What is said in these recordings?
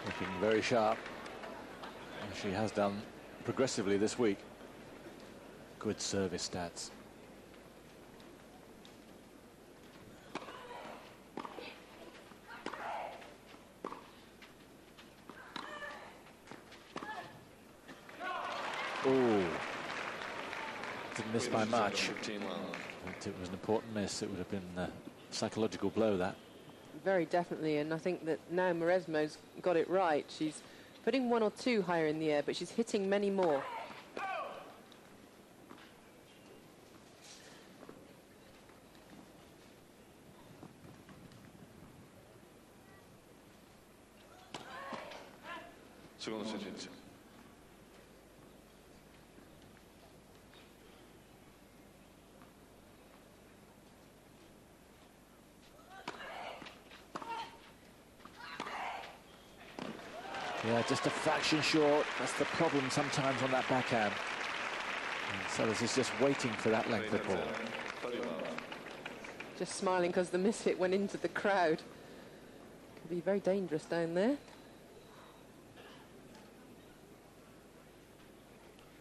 Looking very sharp, and she has done progressively this week. Good service stats. Oh, didn't miss by much. But it was an important miss. It would have been a psychological blow, that. Very definitely, and I think that now Mauresmo's got it right. She's putting one or two higher in the air, but she's hitting many more. Yeah, just a fraction short. That's the problem sometimes on that backhand. And Seles is just waiting for that length of ball. Just smiling because the miss hit went into the crowd. Could be very dangerous down there.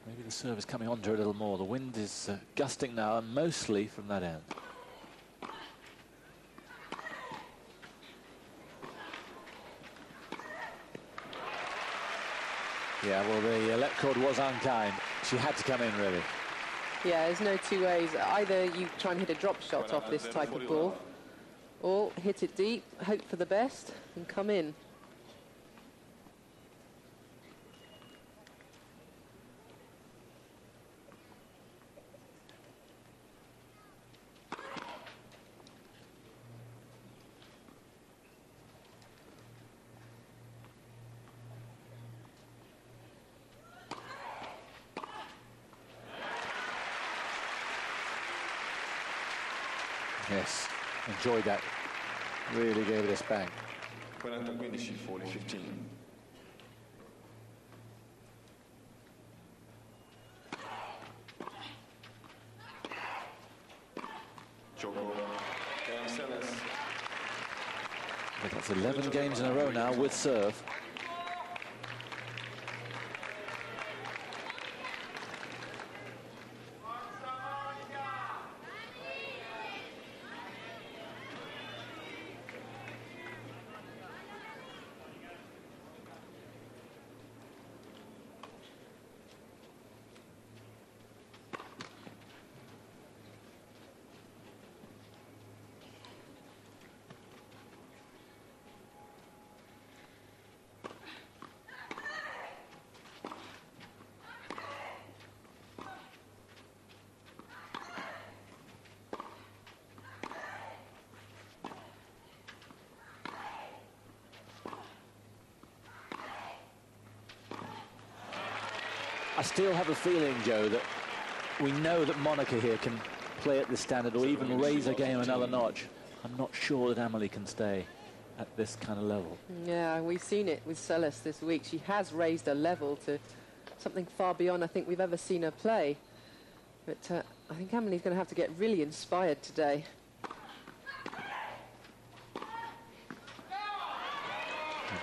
Maybe the serve is coming onto her a little more. The wind is gusting now, and mostly from that end. Yeah, well, the let cord was unkind. She had to come in, really. Yeah, there's no two ways. Either you try and hit a drop shot off this type of ball, or hit it deep, hope for the best, and come in. Yes, enjoyed that. Really gave it a spank. 40-15, 40-15. I think that's 11 games in a row now with serve. I still have a feeling, Joe, that we know that Monica here can play at this standard or even raise her game another notch. I'm not sure that Amelie can stay at this kind of level. Yeah, we've seen it with Seles this week. She has raised her level to something far beyond I think we've ever seen her play. But I think Amelie's going to have to get really inspired today.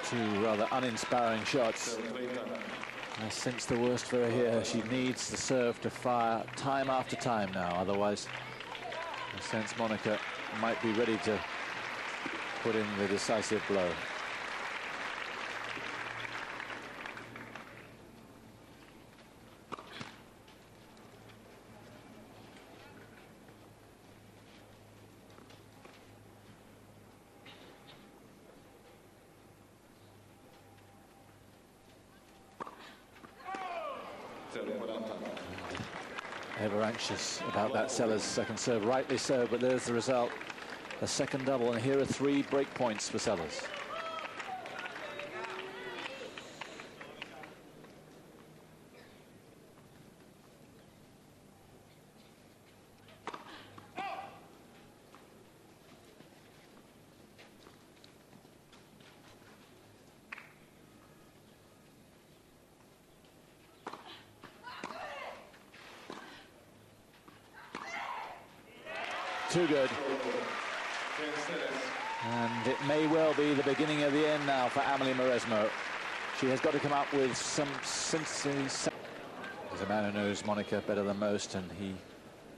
Two rather uninspiring shots. I sense the worst for her here. She needs the serve to fire time after time now. Otherwise, I sense Monica might be ready to put in the decisive blow. Ever anxious about that Seles second serve, rightly so, but there's the result. A second double, and here are 3 break points for Seles. Too good. And it may well be the beginning of the end now for Amelie Mauresmo. She has got to come up with some sense. There's a man who knows Monica better than most, and he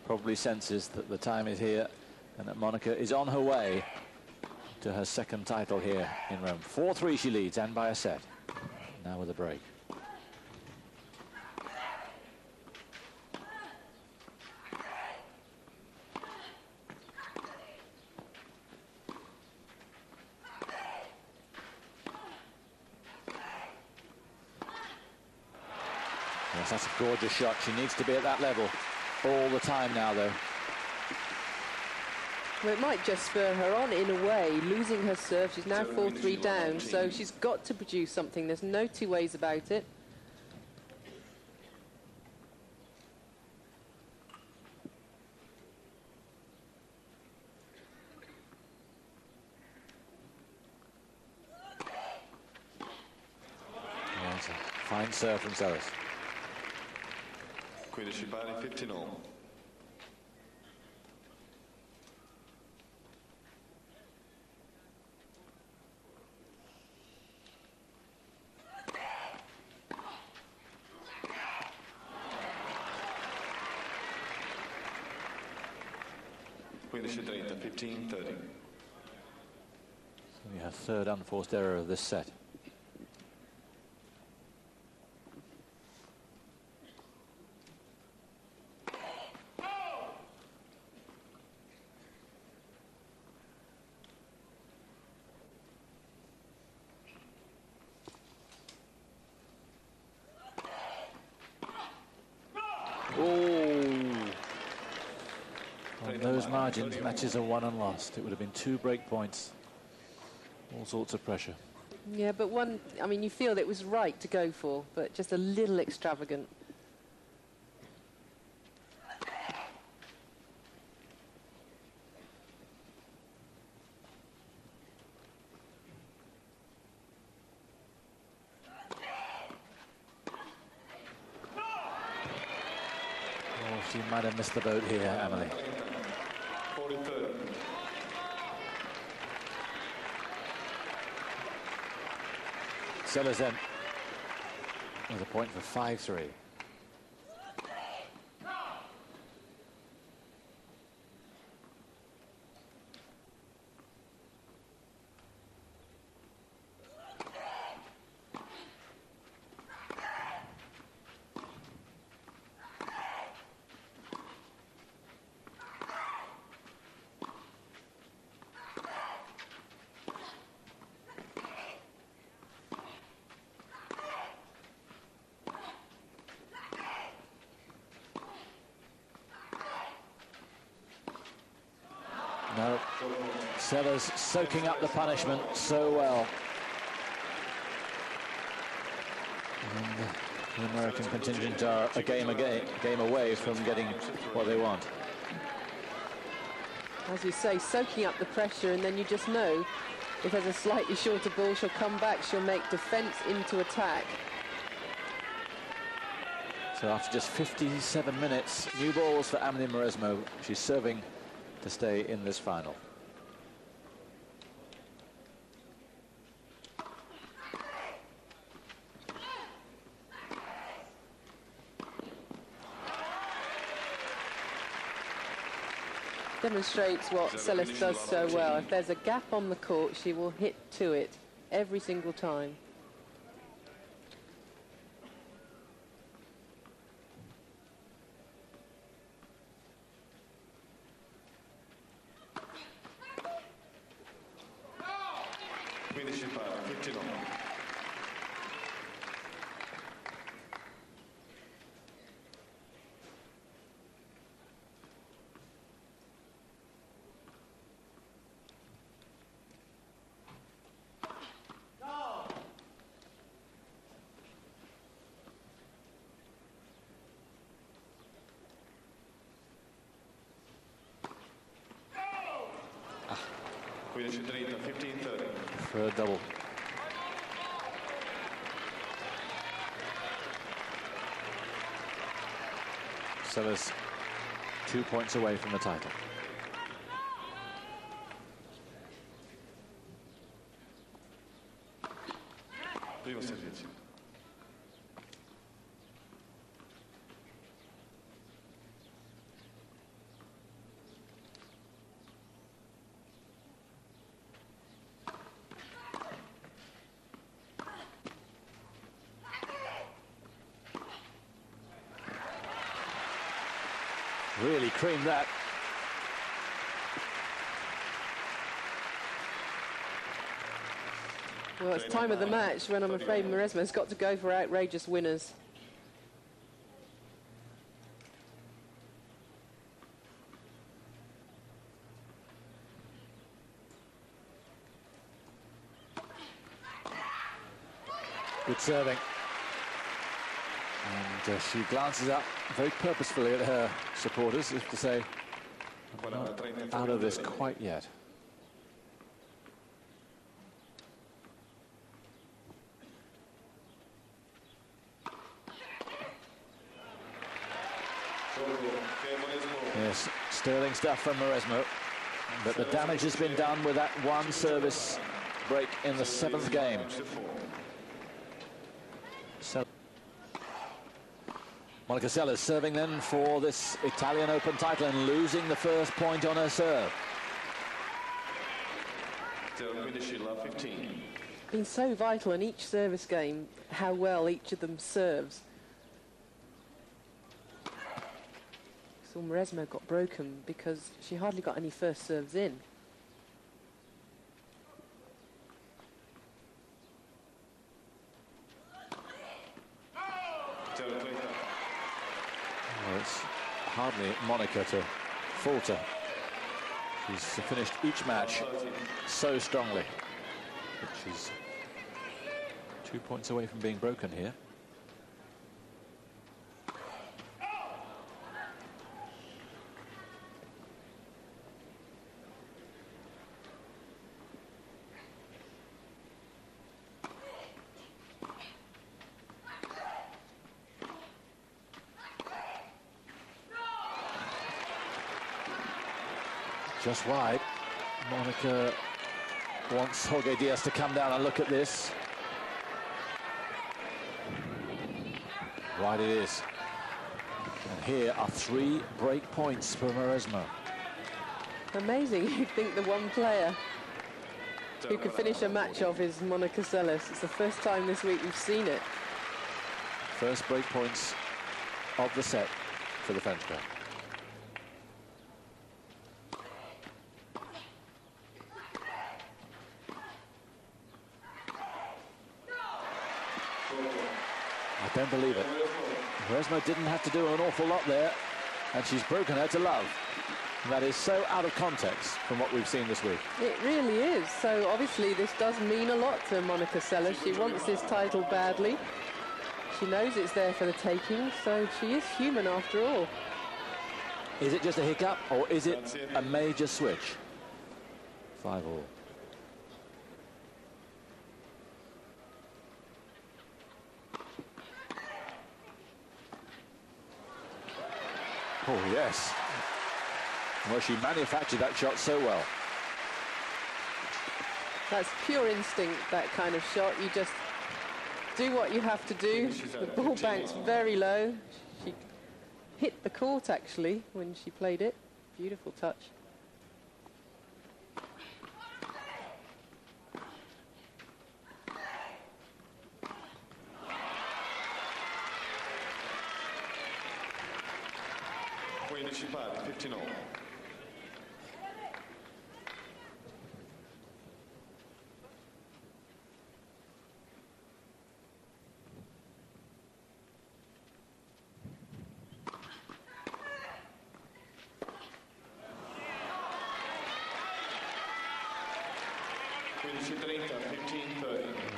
probably senses that the time is here and that Monica is on her way to her second title here in Rome. 4-3 she leads, and by a set. Now with a break. Yes, that's a gorgeous shot. She needs to be at that level all the time now, though. Well, it might just spur her on in a way, losing her serve. She's now 4-3 down, so she's got to produce something. There's no two ways about it. Yeah, it's a fine serve from Seles. 15 pari, 15-all. Quindici 30, 15-30. So her third unforced error of this set. On those margins, matches are won and lost. It would have been 2 break points. All sorts of pressure. Yeah, but one, I mean, you feel that it was right to go for, but just a little extravagant. Oh, she might have missed the boat here, Amelie. 40-30. Seles then with a point for 5-3. No, Seles soaking up the punishment so well. And the American contingent are a game away from getting what they want. As you say, soaking up the pressure, and then you just know if there's a slightly shorter ball, she'll come back, she'll make defence into attack. So after just 57 minutes, new balls for Amelie Mauresmo. She's serving to stay in this final. Demonstrates what Seles does so well. If there's a gap on the court, she will hit to it every single time. For a double. Seles 2 points away from the title. Primo servizio. Really creamed that. Well, it's time of the match when I'm afraid Mauresmo's got to go for outrageous winners. Good serving. And she glances up very purposefully at her supporters, as to say, I'm not out of this quite yet. Yes, sterling stuff from Mauresmo, but the damage has been done with that one service break in the 7th game. Monica Seles serving then for this Italian Open title and losing the first point on her serve. Been so vital in each service game how well each of them serves. So Mauresmo got broken because she hardly got any first serves in. Well, it's hardly Monica to falter. She's finished each match so strongly. But she's 2 points away from being broken here. Just wide. Monica wants Jorge Diaz to come down and look at this. Wide it is. And here are 3 break points for Mauresmo. Amazing. You'd think the one player who could finish a match off is Monica Seles. It's the first time this week we've seen it. First break points of the set for the French girl. I don't believe it. Mauresmo didn't have to do an awful lot there, and she's broken her to love. That is so out of context from what we've seen this week. It really is. So obviously this does mean a lot to Monica Seles. She wants this title badly. She knows it's there for the taking, so she is human after all. Is it just a hiccup, or is it a major switch? 5-all. Oh, yes. Well, she manufactured that shot so well. That's pure instinct, that kind of shot. You just do what you have to do. The ball bank's very low. She hit the court, actually, when she played it. Beautiful touch. Pari, 15-all.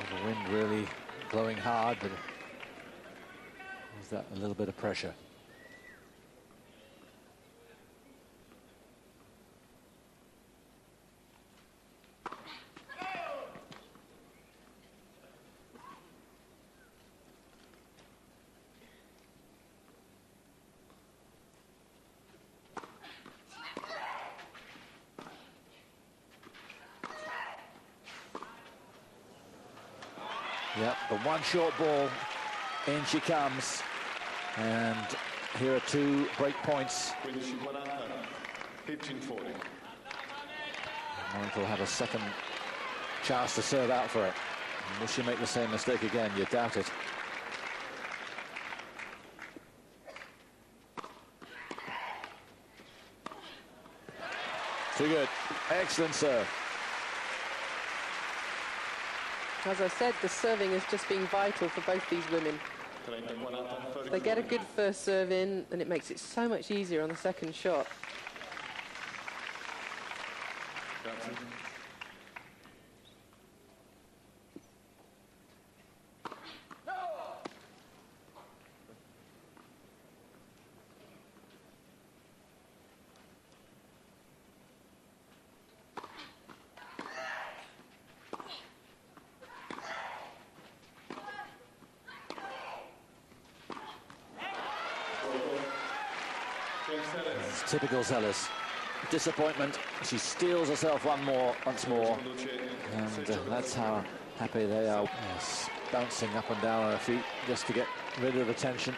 The wind really blowing hard, but there's that a little bit of pressure. Yep, the one short ball, in she comes, and here are 2 break points. 15-40. Monica will have a second chance to serve out for it. Will she make the same mistake again? You doubt it. Too good. Excellent serve. As I said, the serving has just been vital for both these women. They get a good first serve in, and it makes it so much easier on the second shot. It's typical Seles. Disappointment. She steals herself once more. And that's how happy they are. Yes, bouncing up and down on her feet just to get rid of the tension,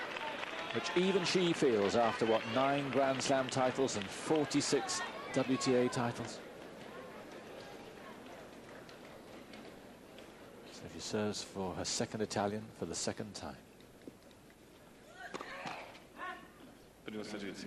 which even she feels after, what, 9 Grand Slam titles and 46 WTA titles. So she serves for her second Italian for the second time. Primo servizio.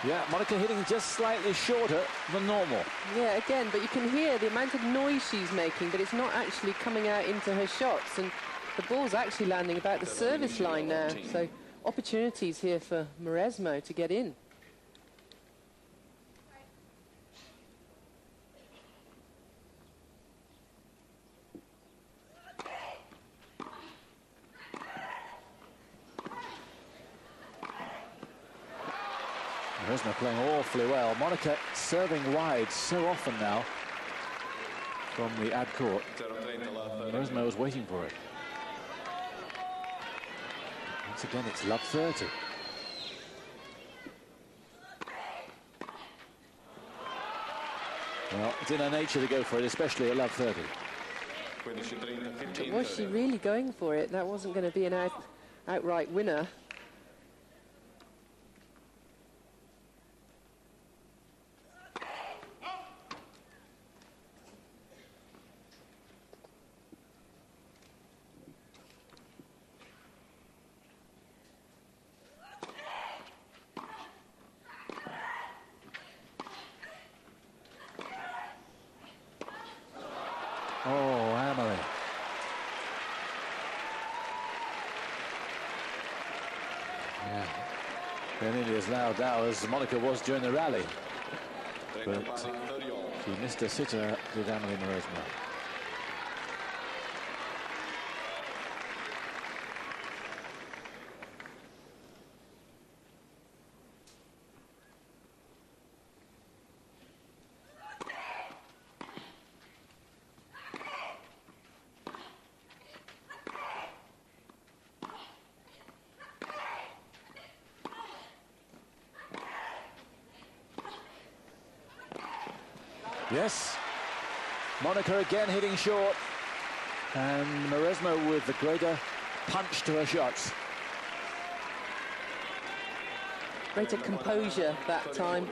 Yeah, Monica hitting just slightly shorter than normal. Yeah, again, but you can hear the amount of noise she's making, but it's not actually coming out into her shots. And the ball's actually landing about the service line now. So opportunities here for Mauresmo to get in. Mauresmo playing awfully well. Monica serving wide so often now from the ad court. Mauresmo was waiting for it. Once again, it's love 30. Well, it's in her nature to go for it, especially at love 30. But was she really going for it? That wasn't going to be an outright winner. Oh, Emily. Yeah. Nearly as loud now as Monica was during the rally. But she missed a sitter with Emily Mauresmo. Yes, Monica again hitting short, and Mauresmo with the greater punch to her shots. Greater composure that time.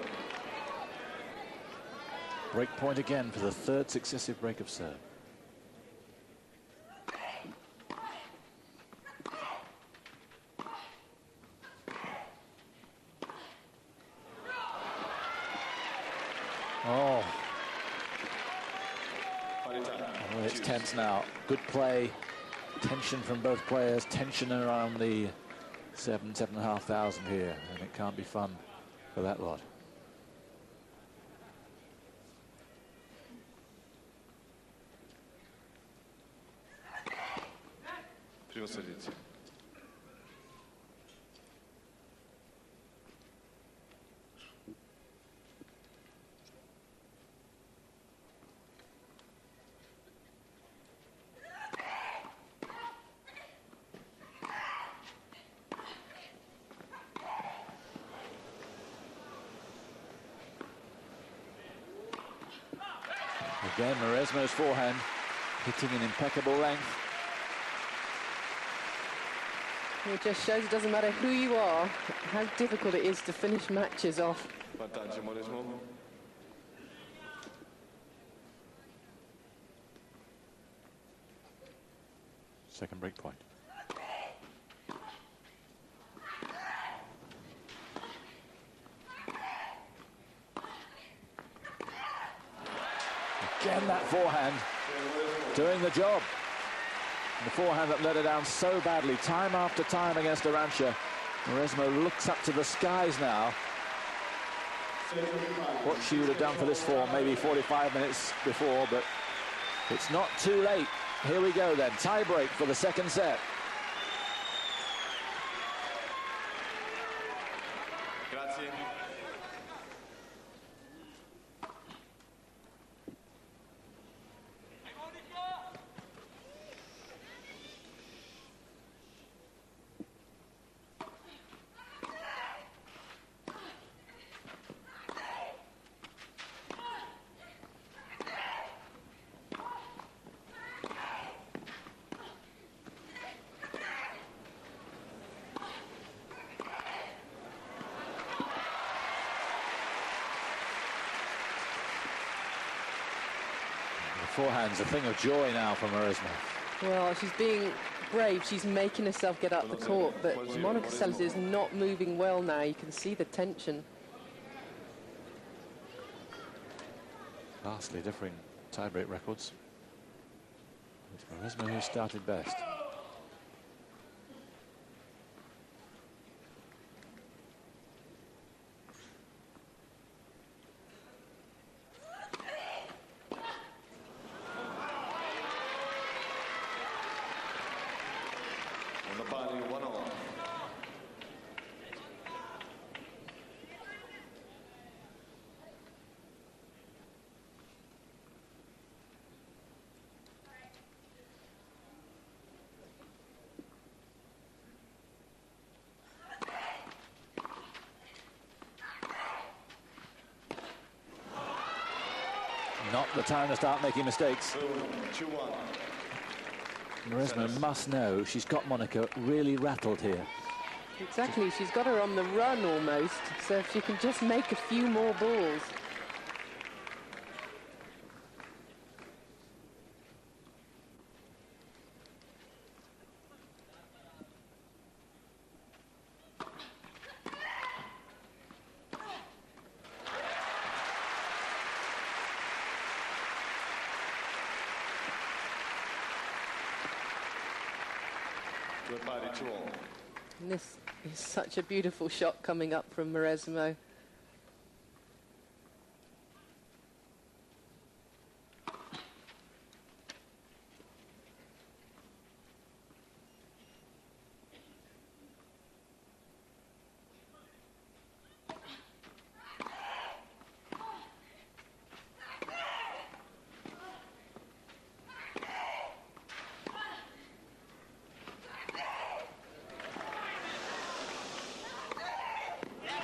Break point again for the 3rd successive break of serve. Oh. Well, it's tense now. Good play. Tension from both players. Tension around the 7,500 here. And it can't be fun for that lot. Primo servizio. Again, Mauresmo's forehand hitting an impeccable length. It just shows it doesn't matter who you are, how difficult it is to finish matches off. Vantaggio Mauresmo. Second break point. Again, that forehand doing the job. And the forehand that let her down so badly, time after time against Arantxa. Mauresmo looks up to the skies now. What she would have done for this form maybe 45 minutes before, but it's not too late. Here we go then, tie break for the second set. Grazie. Forehand's a thing of joy now for Mauresmo. Well, she's being brave. She's making herself get up the court, but Monica Seles is not moving well now. You can see the tension. Vastly differing tiebreak records. It's Mauresmo who started best. On the body, 1-all. Not the time to start making mistakes. 2-1. Mauresmo must know she's got Monica really rattled here. Exactly, she's got her on the run almost, so if she can just make a few more balls. Good body, 2-all. And this is such a beautiful shot coming up from Mauresmo.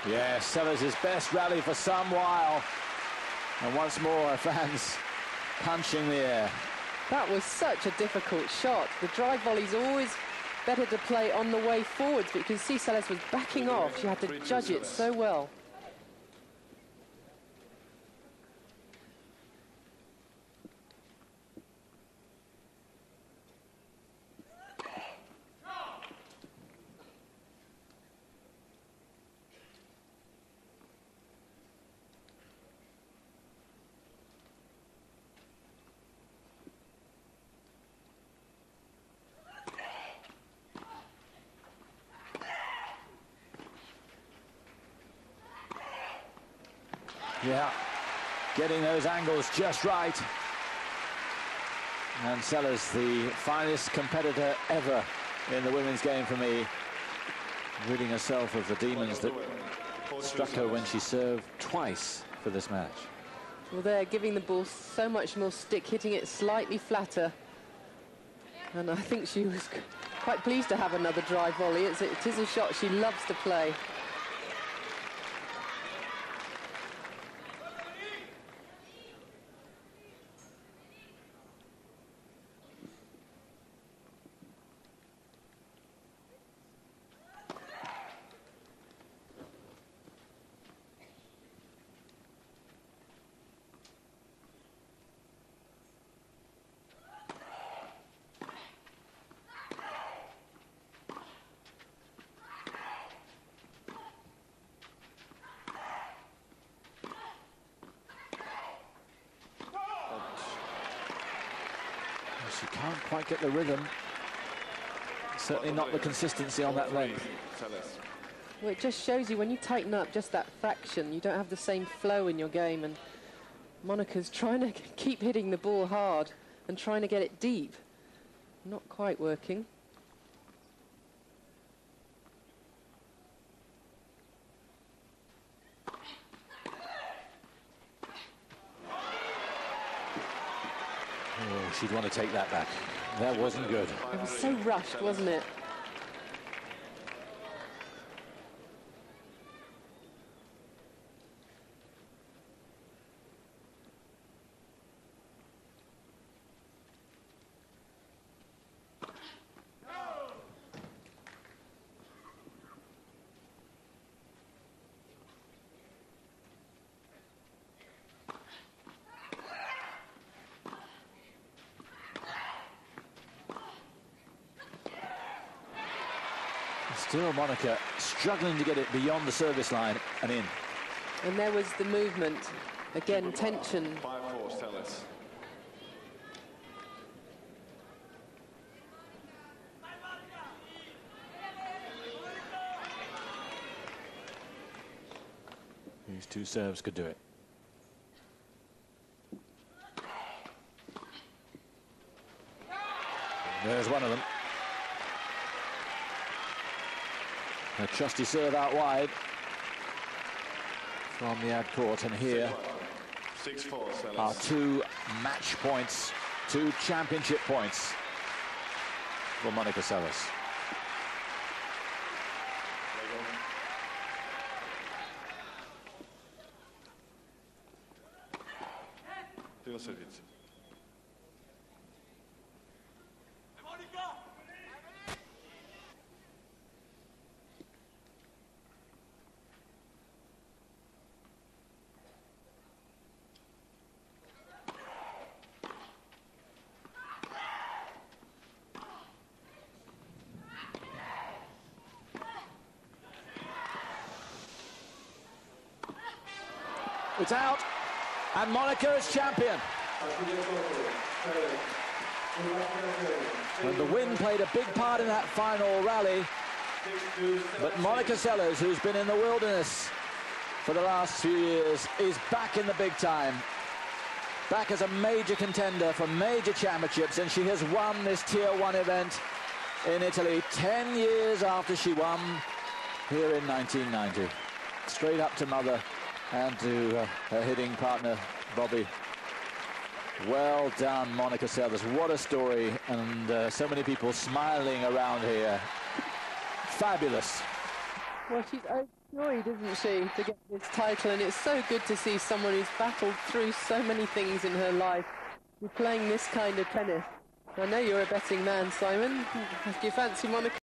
Yes, Seles' best rally for some while. And once more, fans punching the air. That was such a difficult shot. The drive volley's always better to play on the way forwards, but you can see Seles was backing off. She had to judge it so well. Yeah, getting those angles just right. And Seles, the finest competitor ever in the women's game for me, ridding herself of the demons that struck her when she served twice for this match. Well, they're giving the ball so much more stick, hitting it slightly flatter. And I think she was quite pleased to have another drive volley. It is a shot she loves to play. Can't quite get the rhythm. Certainly not the consistency on that length. Seles. Well, it just shows you when you tighten up just that fraction, you don't have the same flow in your game, and Monica's trying to keep hitting the ball hard and trying to get it deep. Not quite working. Oh, she'd want to take that back. That wasn't good. It was so rushed, wasn't it? Still Monica struggling to get it beyond the service line and in. And there was the movement. Again, tension. 5-4 Seles. These two serves could do it. There's one of them. A trusty serve out wide from the ad court, and here 6-4 Seles. are 2 match points, 2 championship points for Monica Seles. Primo servizio. It's out, and Monica is champion. And the wind played a big part in that final rally, but Monica Seles, who's been in the wilderness for the last few years, is back in the big time, back as a major contender for major championships, and she has won this Tier 1 event in Italy 10 years after she won here in 1990. Straight up to mother and to her hitting partner, Bobby. Well done, Monica Seles. What a story, and so many people smiling around here. Fabulous. Well, she's overjoyed, isn't she, to get this title, and it's so good to see someone who's battled through so many things in her life. You're playing this kind of tennis. I know you're a betting man, Simon. Do you fancy Monica?